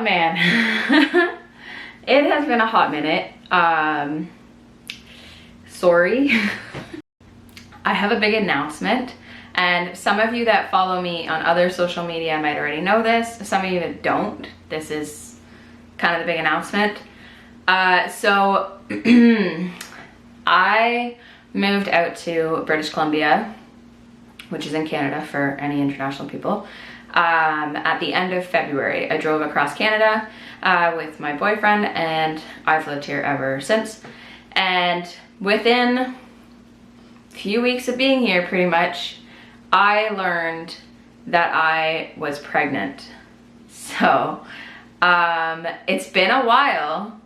man. It has been a hot minute. Sorry. I have a big announcement, and some of you that follow me on other social media might already know this. Some of you that don't, this is kind of the big announcement. So I moved out to British Columbia, which is in Canada for any international people, at the end of February. I drove across Canada with my boyfriend, and I've lived here ever since. And within a few weeks of being here, pretty much, I learned that I was pregnant. So it's been a while,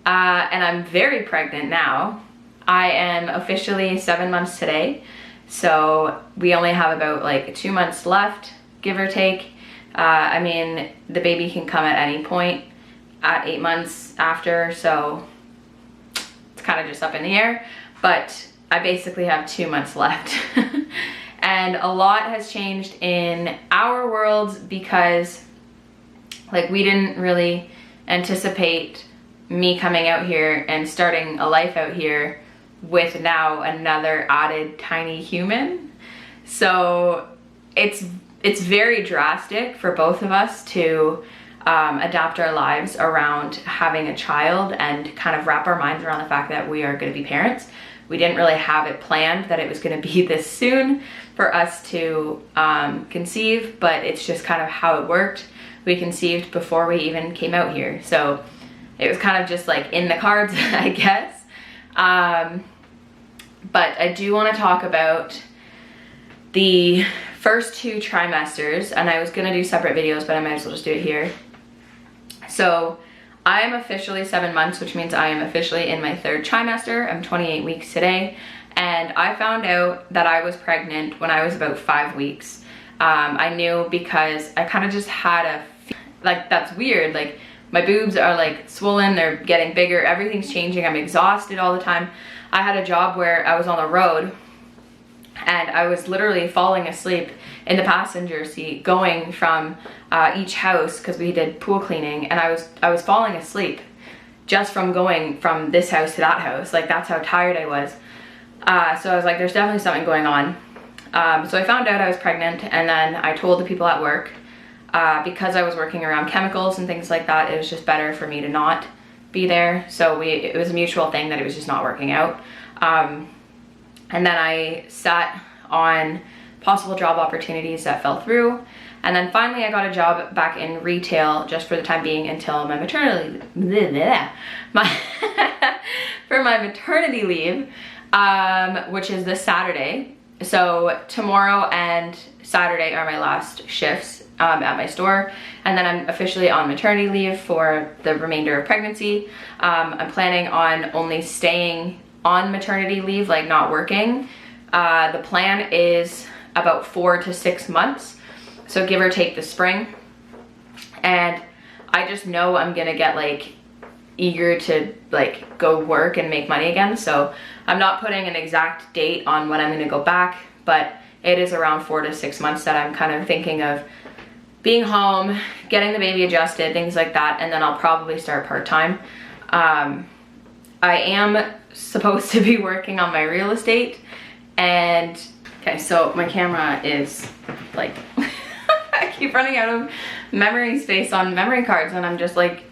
and I'm very pregnant now. I am officially 7 months today, so we only have about like 2 months left, give or take. I mean, the baby can come at any point at 8 months after, so it's kind of just up in the air, but I basically have 2 months left. And a lot has changed in our worlds because like we didn't really anticipate me coming out here and starting a life out here with now another added tiny human. So it's very drastic for both of us to adapt our lives around having a child and kind of wrap our minds around the fact that we are going to be parents. We didn't really have it planned that it was going to be this soon for us to conceive, but it's just kind of how it worked. We conceived before we even came out here, so it was kind of just like in the cards, I guess. But I do want to talk about the first 2 trimesters, and I was going to do separate videos, but I might as well just do it here. So I am officially 7 months, which means I am officially in my 3rd trimester. I'm 28 weeks today, and I found out that I was pregnant when I was about 5 weeks. I knew because I kind of just had like, that's weird, like my boobs are like swollen, they're getting bigger, everything's changing, I'm exhausted all the time. I had a job where I was on the road, and I was literally falling asleep in the passenger seat going from each house, because we did pool cleaning, and I was falling asleep just from going from this house to that house. Like, that's how tired I was. So I was like, there's definitely something going on. So I found out I was pregnant, and then I told the people at work. Because I was working around chemicals and things like that, it was just better for me to not be there. So it was a mutual thing that it was just not working out. And then I sat on possible job opportunities that fell through. And then finally I got a job back in retail just for the time being until my maternity for my maternity leave, which is this Saturday. So tomorrow and Saturday are my last shifts at my store, and then I'm officially on maternity leave for the remainder of pregnancy. I'm planning on only staying on maternity leave, like not working. The plan is about 4 to 6 months, so give or take the spring. And I just know I'm gonna get like eager to like go work and make money again, so I'm not putting an exact date on when I'm gonna go back, but it is around 4 to 6 months that I'm kind of thinking of being home, getting the baby adjusted, things like that, and then I'll probably start part-time. I am supposed to be working on my real estate, and okay, so my camera is like I keep running out of memory space on memory cards, and I'm just like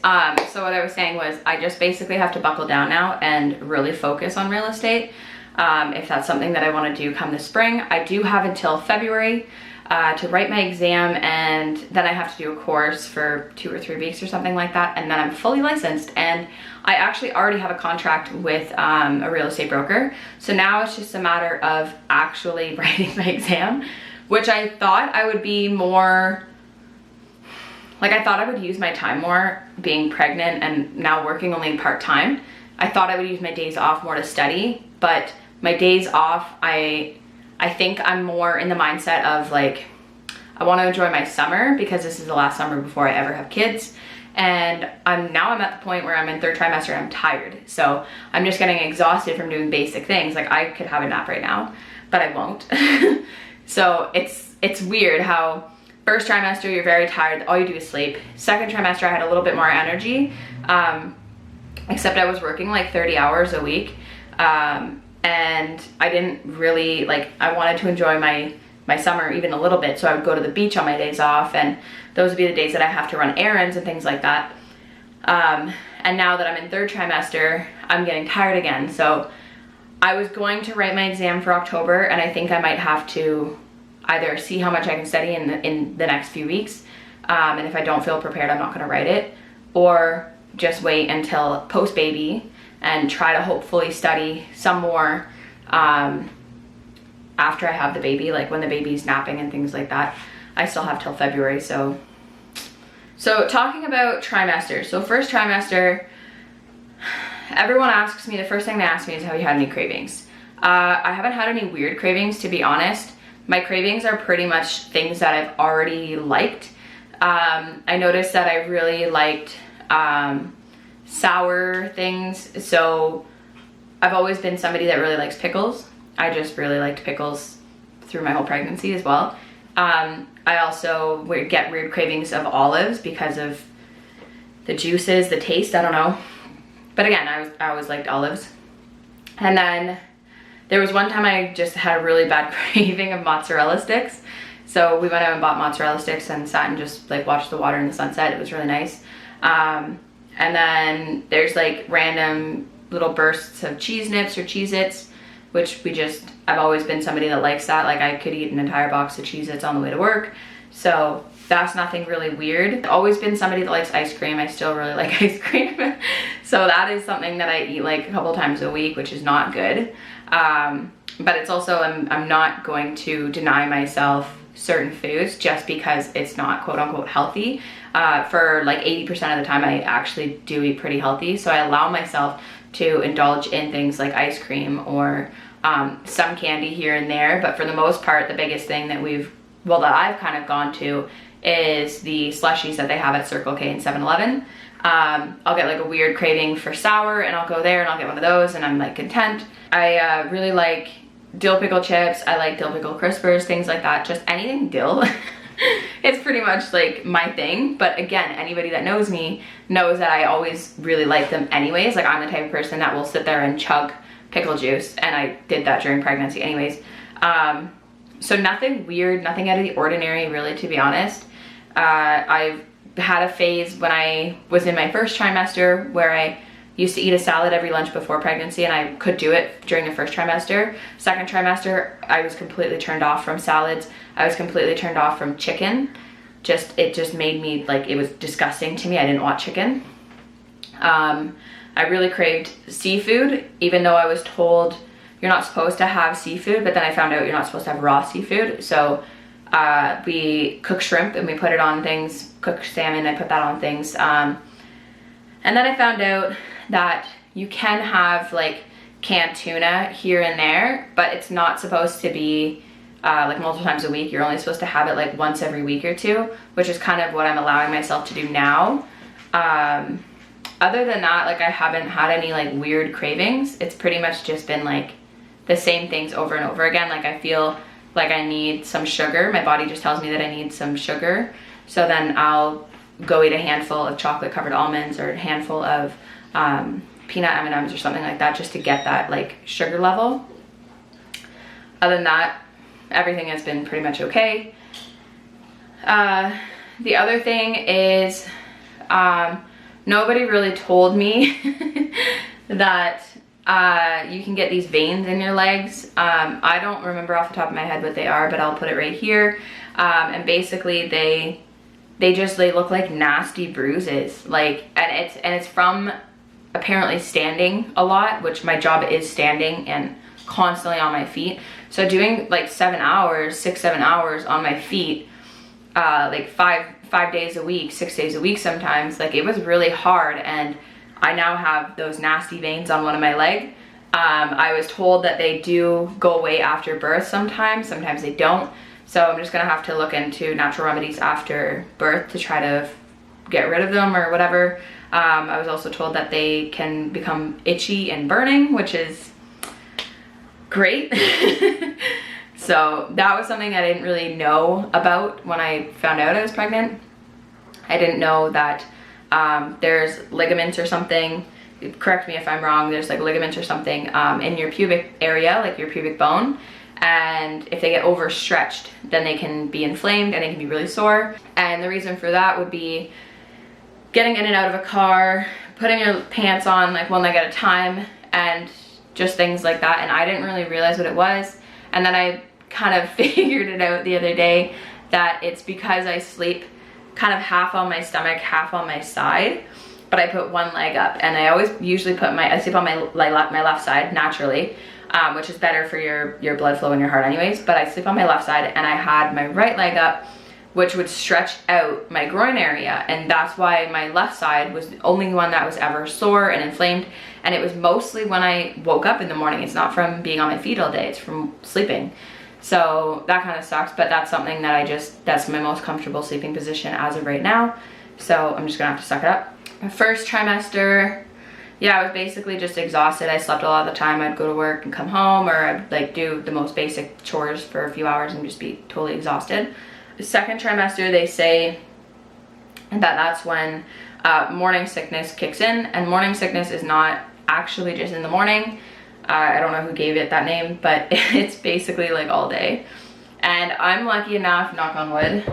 so what I was saying was I just basically have to buckle down now and really focus on real estate. If that's something that I want to do come the spring. I do have until February to write my exam, and then I have to do a course for 2 or 3 weeks or something like that, and then I'm fully licensed, and I actually already have a contract with a real estate broker. So now it's just a matter of actually writing my exam, which I thought I would be more, like I thought I would use my time more being pregnant and now working only part-time. I thought I would use my days off more to study, but my days off, I think I'm more in the mindset of like, I want to enjoy my summer because this is the last summer before I ever have kids. And I'm at the point where I'm in 3rd trimester and I'm tired. So I'm just getting exhausted from doing basic things. Like I could have a nap right now, but I won't. So it's weird how First trimester, you're very tired. All you do is sleep. Second trimester, I had a little bit more energy, except I was working like 30 hours a week. And I didn't really, like, I wanted to enjoy my summer even a little bit. So I would go to the beach on my days off, and those would be the days that I have to run errands and things like that. And now that I'm in third trimester, I'm getting tired again. So I was going to write my exam for October, and I think I might have to either see how much I can study in the next few weeks. And if I don't feel prepared, I'm not gonna write it, or just wait until post-baby and try to hopefully study some more after I have the baby, like when the baby's napping and things like that. I still have till February, so talking about trimesters. So first trimester, everyone asks me, the first thing they ask me is, have you had any cravings? I haven't had any weird cravings, to be honest. My cravings are pretty much things that I've already liked. I noticed that I really liked sour things. So I've always been somebody that really likes pickles. I just really liked pickles through my whole pregnancy as well. I also get weird cravings of olives because of the juices, the taste, I don't know. But again, I always liked olives. And then there was one time I just had a really bad craving of mozzarella sticks. So we went out and bought mozzarella sticks and sat and just like watched the water in the sunset. It was really nice. And then there's like random little bursts of cheese nips or Cheez-Its, which I've always been somebody that likes that. Like I could eat an entire box of Cheez-Its on the way to work. So that's nothing really weird. I've always been somebody that likes ice cream. I still really like ice cream. So that is something that I eat like a couple times a week, which is not good. But it's also, I'm not going to deny myself certain foods just because it's not quote unquote healthy. For like 80% of the time, I actually do eat pretty healthy. So I allow myself to indulge in things like ice cream or some candy here and there. But for the most part, the biggest thing that that I've kind of gone to is the slushies that they have at Circle K and 7-Eleven. I'll get like a weird craving for sour, and I'll go there and I'll get one of those, and I'm like content. I really like dill pickle chips. I like dill pickle crispers, things like that. Just anything dill. It's pretty much like my thing. But again, anybody that knows me knows that I always really like them anyways. Like I'm the type of person that will sit there and chug pickle juice, and I did that during pregnancy anyways. So nothing weird, nothing out of the ordinary really, to be honest. I've had a phase when I was in my first trimester where I used to eat a salad every lunch before pregnancy, and I could do it during the first trimester. Second trimester, I was completely turned off from salads. I was completely turned off from chicken. It just made me, like, it was disgusting to me. I didn't want chicken. I really craved seafood, even though I was told you're not supposed to have seafood, but then I found out you're not supposed to have raw seafood. So we cook shrimp and we put it on things, cook salmon, I put that on things. And then I found out that you can have like canned tuna here and there, but it's not supposed to be like multiple times a week. You're only supposed to have it like once every week or two, which is kind of what I'm allowing myself to do now. Other than that, like I haven't had any like weird cravings. It's pretty much just been like the same things over and over again. Like I feel like I need some sugar. My body just tells me that I need some sugar. So then I'll go eat a handful of chocolate covered almonds or a handful of peanut M&Ms or something like that, just to get that like sugar level. Other than that, everything has been pretty much okay. The other thing is nobody really told me that you can get these veins in your legs. I don't remember off the top of my head what they are, but I'll put it right here. And basically they look like nasty bruises, like, and it's from apparently standing a lot, which my job is standing and constantly on my feet. So doing like 6-7 hours on my feet, like five days a week, 6 days a week sometimes, like it was really hard. And I now have those nasty veins on one of my leg. I was told that they do go away after birth sometimes they don't. So I'm just gonna have to look into natural remedies after birth to try to get rid of them or whatever. I was also told that they can become itchy and burning, which is great. So that was something I didn't really know about when I found out I was pregnant. I didn't know that there's ligaments or something, correct me if I'm wrong, there's like ligaments or something in your pubic area, like your pubic bone. And if they get overstretched, then they can be inflamed and they can be really sore. And the reason for that would be getting in and out of a car, putting your pants on like one leg at a time, and just things like that. And I didn't really realize what it was. And then I kind of figured it out the other day that it's because I sleep kind of half on my stomach, half on my side, but I put one leg up. And I always usually I sleep on my left side naturally, which is better for your blood flow in your heart anyways, but I sleep on my left side, and I had my right leg up, which would stretch out my groin area. And that's why my left side was the only one that was ever sore and inflamed. And it was mostly when I woke up in the morning. It's not from being on my feet all day, it's from sleeping. So that kind of sucks, but that's something that that's my most comfortable sleeping position as of right now. So I'm just gonna have to suck it up. My first trimester, yeah, I was basically just exhausted. I slept a lot of the time. I'd go to work and come home, or I'd like do the most basic chores for a few hours and just be totally exhausted. The second trimester, they say that's when morning sickness kicks in, and morning sickness is not actually just in the morning. I don't know who gave it that name, but it's basically like all day. And I'm lucky enough, knock on wood,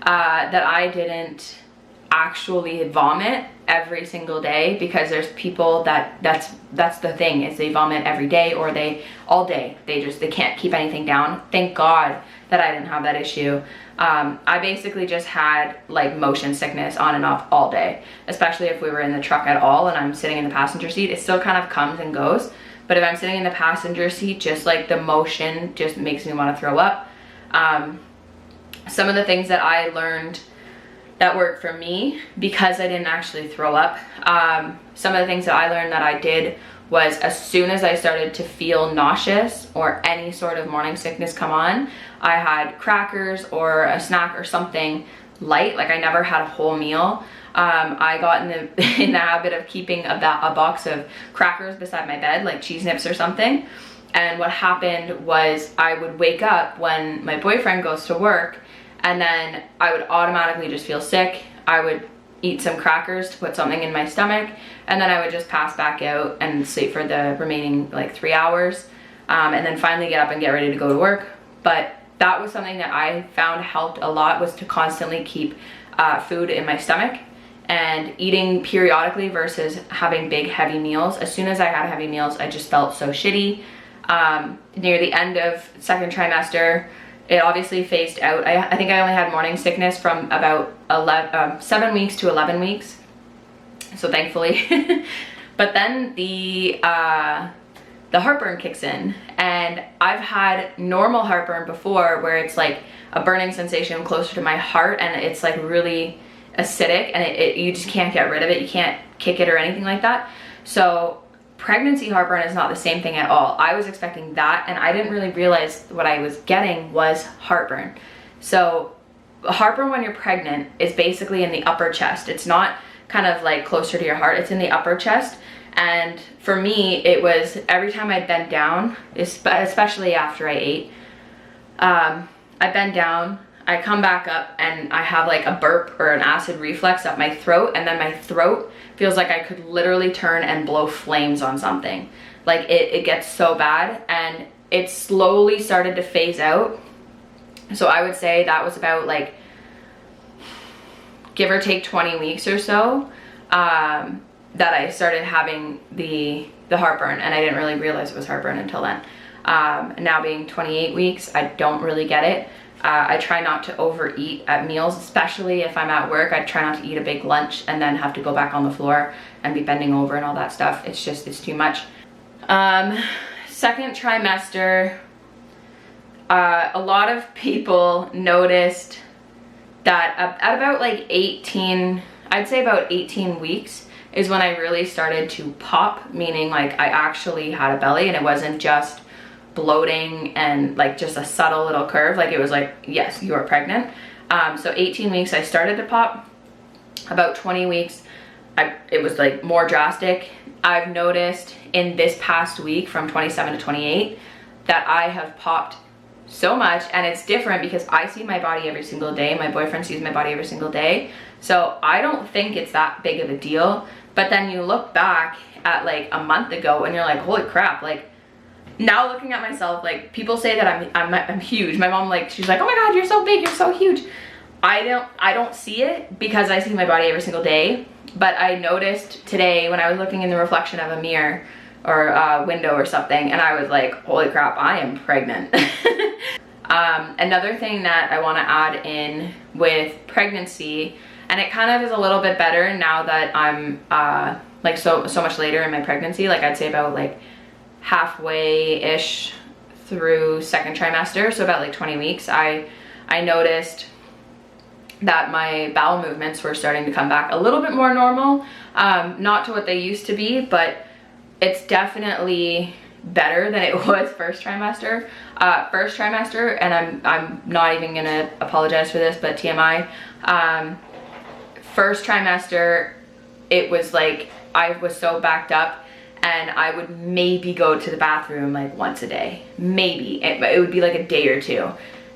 that I didn't actually vomit every single day, because there's people that's the thing, is they vomit every day, or all day they can't keep anything down. Thank God that I didn't have that issue. I basically just had like motion sickness on and off all day, especially if we were in the truck at all and I'm sitting in the passenger seat. It still kind of comes and goes, but if I'm sitting in the passenger seat, just like the motion just makes me want to throw up. Some of the things that I learned that worked for me, because I didn't actually throw up, some of the things that I learned that I did was, as soon as I started to feel nauseous or any sort of morning sickness come on, I had crackers or a snack or something light. Like I never had a whole meal. I got in the habit of keeping a box of crackers beside my bed, like cheese nips or something. And what happened was I would wake up when my boyfriend goes to work, and then I would automatically just feel sick. I would eat some crackers to put something in my stomach, and then I would just pass back out and sleep for the remaining like 3 hours, and then finally get up and get ready to go to work. But that was something that I found helped a lot, was to constantly keep food in my stomach and eating periodically versus having big heavy meals. As soon as I had heavy meals, I just felt so shitty. Near the end of second trimester, it obviously phased out. I think I only had morning sickness from about 7 weeks to 11 weeks. So thankfully. But then the heartburn kicks in, and I've had normal heartburn before, where it's like a burning sensation closer to my heart, and it's like really acidic, and you just can't get rid of it. You can't kick it or anything like that. So pregnancy heartburn is not the same thing at all. I was expecting that, and I didn't really realize what I was getting was heartburn. So heartburn when you're pregnant is basically in the upper chest. It's not kind of like closer to your heart, it's in the upper chest. And for me, it was every time I'd bend down, especially after I ate, I bend down, I come back up, and I have like a burp or an acid reflux up my throat, and then my throat feels like I could literally turn and blow flames on something. Like it gets so bad, and it slowly started to phase out. So I would say that was about like, give or take 20 weeks or so, that I started having the heartburn, and I didn't really realize it was heartburn until then. Now being 28 weeks, I don't really get it. I try not to overeat at meals, especially if I'm at work. I try not to eat a big lunch and then have to go back on the floor and be bending over and all that stuff. It's too much. Second trimester, a lot of people noticed that at about like 18, I'd say about 18 weeks is when I really started to pop, meaning like I actually had a belly, and it wasn't just bloating and like just a subtle little curve. Like it was like, yes, you are pregnant. So 18 weeks I started to pop. About 20 weeks it was like more drastic. I've noticed in this past week from 27 to 28 that I have popped so much, and it's different because I see my body every single day. My boyfriend sees my body every single day. So I don't think it's that big of a deal. But then you look back at like a month ago and you're like, holy crap, like now looking at myself, like people say that I'm huge. My mom, like, she's like, oh my God, you're so big, you're so huge. I don't see it because I see my body every single day. But I noticed today when I was looking in the reflection of a mirror or a window or something, and I was like, holy crap, I am pregnant. Another thing that I want to add in with pregnancy, and it kind of is a little bit better now that I'm like so much later in my pregnancy, like I'd say about like halfway-ish through second trimester, so about like 20 weeks, I noticed that my bowel movements were starting to come back a little bit more normal, not to what they used to be, but it's definitely better than it was first trimester. First trimester, and I'm not even gonna apologize for this, but TMI, first trimester, it was like I was so backed up and I would maybe go to the bathroom like once a day, maybe. It would be like a day or two,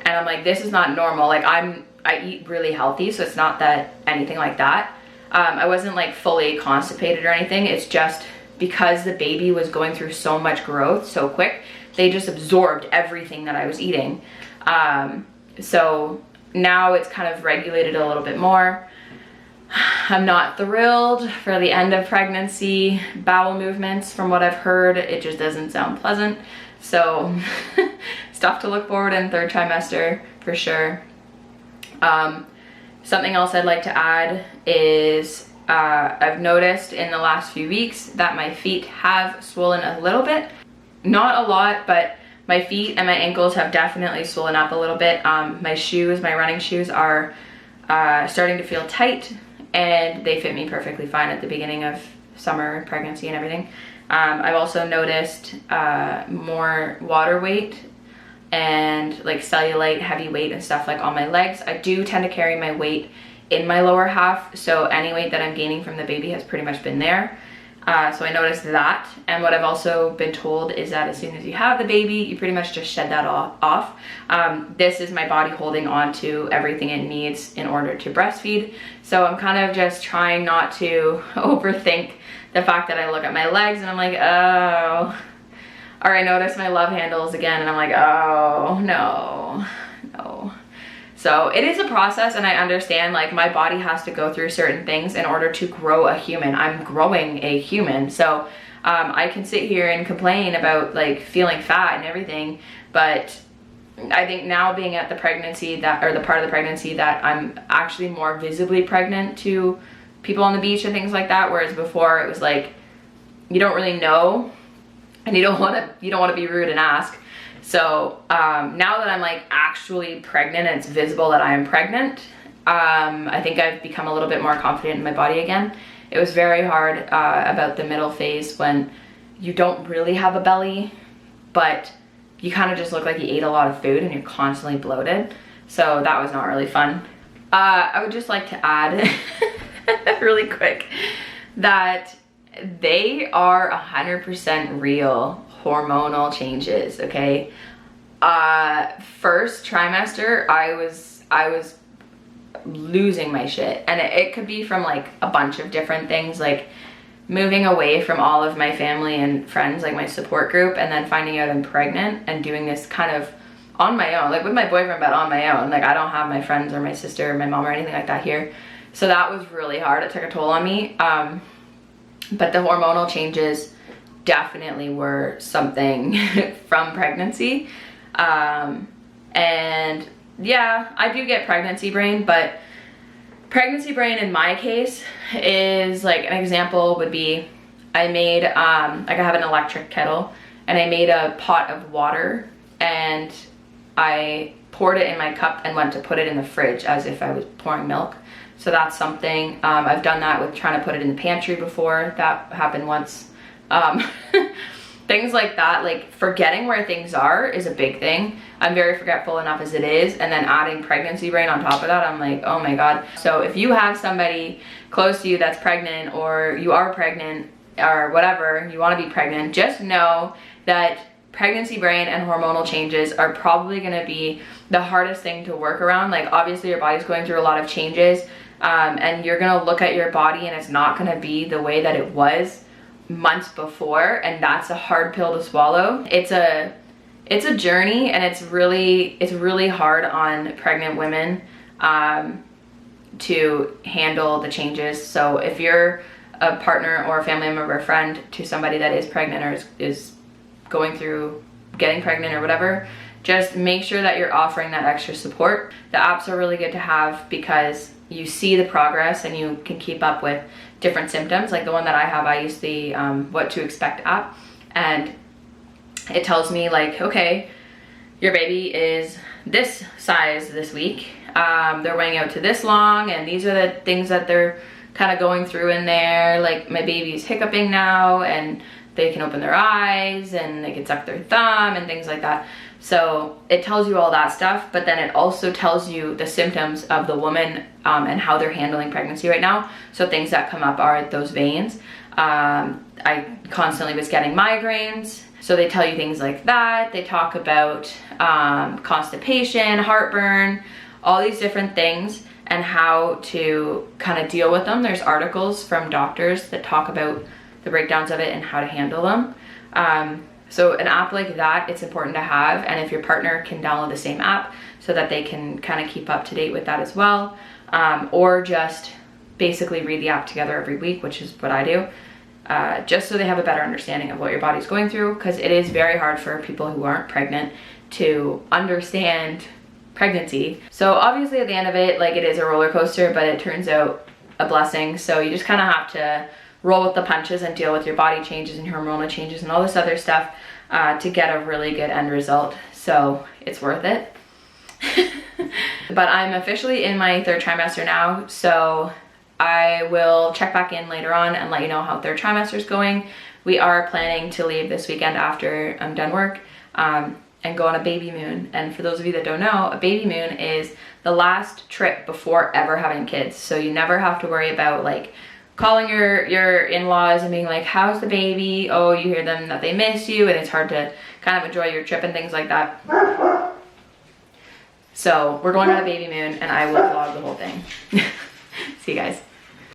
and I'm like, this is not normal. Like I eat really healthy, so it's not that anything like that. I wasn't like fully constipated or anything. It's just because the baby was going through so much growth so quick, they just absorbed everything that I was eating. So now it's kind of regulated a little bit more. I'm not thrilled for the end of pregnancy bowel movements. From what I've heard, it just doesn't sound pleasant. So stuff to look forward in third trimester for sure. Something else I'd like to add is I've noticed in the last few weeks that my feet have swollen a little bit. Not a lot, but my feet and my ankles have definitely swollen up a little bit. My shoes, my running shoes are starting to feel tight, and they fit me perfectly fine at the beginning of summer pregnancy and everything. I've also noticed more water weight and like cellulite, heavy weight and stuff like on my legs. I do tend to carry my weight in my lower half, so any weight that I'm gaining from the baby has pretty much been there. So I noticed that, and what I've also been told is that as soon as you have the baby, you pretty much just shed that off. This is my body holding on to everything it needs in order to breastfeed, so I'm kind of just trying not to overthink the fact that I look at my legs and I'm like, oh, or I notice my love handles again and I'm like, oh, no. So it is a process, and I understand like my body has to go through certain things in order to grow a human. I'm growing a human, so I can sit here and complain about like feeling fat and everything, but I think now being at the pregnancy that, or the part of the pregnancy that I'm actually more visibly pregnant to people on the beach and things like that, whereas before it was like you don't really know and you don't want to be rude and ask. So now that I'm like actually pregnant and it's visible that I am pregnant, I think I've become a little bit more confident in my body again. It was very hard about the middle phase when you don't really have a belly, but you kind of just look like you ate a lot of food and you're constantly bloated. So that was not really fun. I would just like to add really quick that they are 100% real hormonal changes, okay? First trimester, I was losing my shit, and it could be from like a bunch of different things, like moving away from all of my family and friends, like my support group, and then finding out I'm pregnant and doing this kind of on my own, like with my boyfriend, but on my own. Like I don't have my friends or my sister or my mom or anything like that here. So that was really hard. It took a toll on me. But the hormonal changes definitely were something from pregnancy. And yeah, I do get pregnancy brain, but pregnancy brain in my case is like, an example would be I made, like I have an electric kettle, and I made a pot of water and I poured it in my cup and went to put it in the fridge as if I was pouring milk. So that's something. I've done that with trying to put it in the pantry before. That happened once. Things like that, like forgetting where things are is a big thing. I'm very forgetful enough as it is, and then adding pregnancy brain on top of that, I'm like, oh my God. So if you have somebody close to you that's pregnant, or you are pregnant, or whatever, you want to be pregnant, just know that pregnancy brain and hormonal changes are probably going to be the hardest thing to work around. Like obviously your body's going through a lot of changes, and you're going to look at your body and it's not going to be the way that it was months before, and that's a hard pill to swallow. It's a journey, and it's really hard on pregnant women to handle the changes. So if you're a partner or a family member or a friend to somebody that is pregnant or is going through getting pregnant or whatever, just make sure that you're offering that extra support. The apps are really good to have because you see the progress and you can keep up with different symptoms. Like the one that I have, I use the What to Expect app, and it tells me like, okay, your baby is this size this week, they're weighing out to this long, and these are the things that they're kind of going through in there. Like my baby's hiccuping now, and they can open their eyes and they can suck their thumb and things like that. So it tells you all that stuff, but then it also tells you the symptoms of the woman and how they're handling pregnancy right now. So things that come up are those veins. I constantly was getting migraines, so they tell you things like that. They talk about constipation, heartburn, all these different things, and how to kind of deal with them. There's articles from doctors that talk about the breakdowns of it and how to handle them. So an app like that, it's important to have, and if your partner can download the same app so that they can kind of keep up to date with that as well, or just basically read the app together every week, which is what I do, just so they have a better understanding of what your body's going through, because it is very hard for people who aren't pregnant to understand pregnancy. So obviously at the end of it, like, it is a roller coaster, but it turns out a blessing. So you just kind of have to roll with the punches and deal with your body changes and hormonal changes and all this other stuff to get a really good end result. So it's worth it. But I'm officially in my 3rd trimester now, so I will check back in later on and let you know how 3rd trimester is going. We are planning to leave this weekend after I'm done work and go on a baby moon. And for those of you that don't know, a baby moon is the last trip before ever having kids. So you never have to worry about like calling your in-laws and being like, how's the baby? Oh, you hear them that they miss you, and it's hard to kind of enjoy your trip and things like that. So we're going on a baby moon, and I will vlog the whole thing. See you guys.